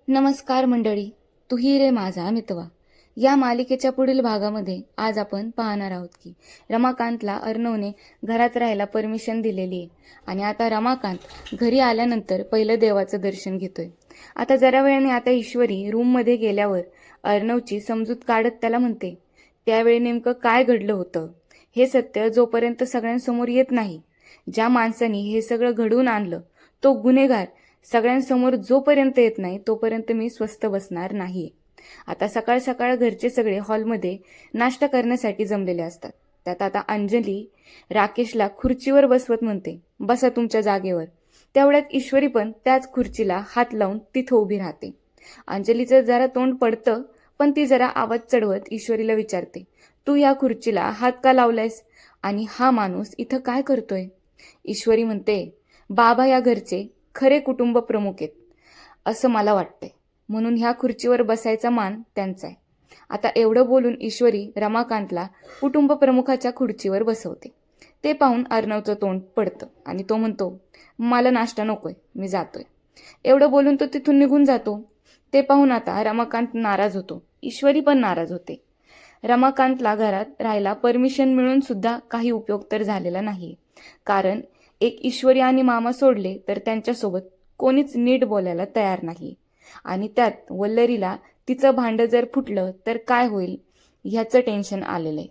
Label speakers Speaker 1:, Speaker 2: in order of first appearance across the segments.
Speaker 1: नमस्कार मंडळी, तुही रे माझा मितवा या मालिकेच्या पुढील भागामध्ये आज आपण पाहणार आहोत की रमाकांतला अर्णवने घरात राहायला परमिशन दिलेली आहे आणि आता रमाकांत घरी आल्यानंतर पहिलं देवाचं दर्शन घेतोय. आता जरा वेळाने आता ईश्वरी रूममध्ये गेल्यावर अर्णवची समजूत काढत त्याला म्हणते, त्यावेळी नेमकं काय घडलं होतं हे सत्य जोपर्यंत सगळ्यांसमोर येत नाही, ज्या माणसाने हे सगळं घडवून आणलं तो गुन्हेगार सगळ्यांसमोर जोपर्यंत येत नाही तोपर्यंत मी स्वस्थ बसणार नाही. आता सकाळ सकाळ घरचे सगळे हॉलमध्ये नाश्ता करण्यासाठी जमलेले असतात. त्यात आता अंजली राकेशला खुर्चीवर बसवत म्हणते, बसा तुमच्या जागेवर. तेवढ्यात ईश्वरी पण त्याच खुर्चीला हात लावून तिथं उभी राहते. अंजलीचं जरा तोंड पडतं, पण ती जरा आवाज चढवत ईश्वरीला विचारते, तू या खुर्चीला हात का लावलायस आणि हा माणूस इथं काय करतोय? ईश्वरी म्हणते, बाबा या घरचे खरे कुटुंब प्रमुख आहेत असं मला वाटतंय, म्हणून ह्या खुर्चीवर बसायचा मान त्यांचा आहे. आता एवढं बोलून ईश्वरी रमाकांतला कुटुंब प्रमुखाच्या खुर्चीवर बसवते. ते पाहून अर्णवचं तोंड पडतं आणि तो म्हणतो, मला नाश्ता नकोय, मी जातोय. एवढं बोलून तो तिथून निघून जातो. ते पाहून आता रमाकांत नाराज होतो, ईश्वरी पण नाराज होते. रमाकांतला घरात राहायला परमिशन मिळून सुद्धा काही उपयोग तर झालेला नाही, कारण एक ईश्वरी आणि मामा सोडले तर त्यांच्यासोबत कोणीच नीट बोलायला तयार नाही. आणि त्यात वल्लरीला तिचं भांडं जर फुटलं तर काय होईल ह्याचं टेन्शन आलेलं आहे.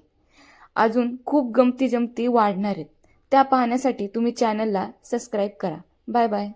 Speaker 1: अजून खूप गमती जमती वाढणार आहेत. त्या पाहण्यासाठी तुम्ही चॅनलला सबस्क्राईब करा. Bye bye.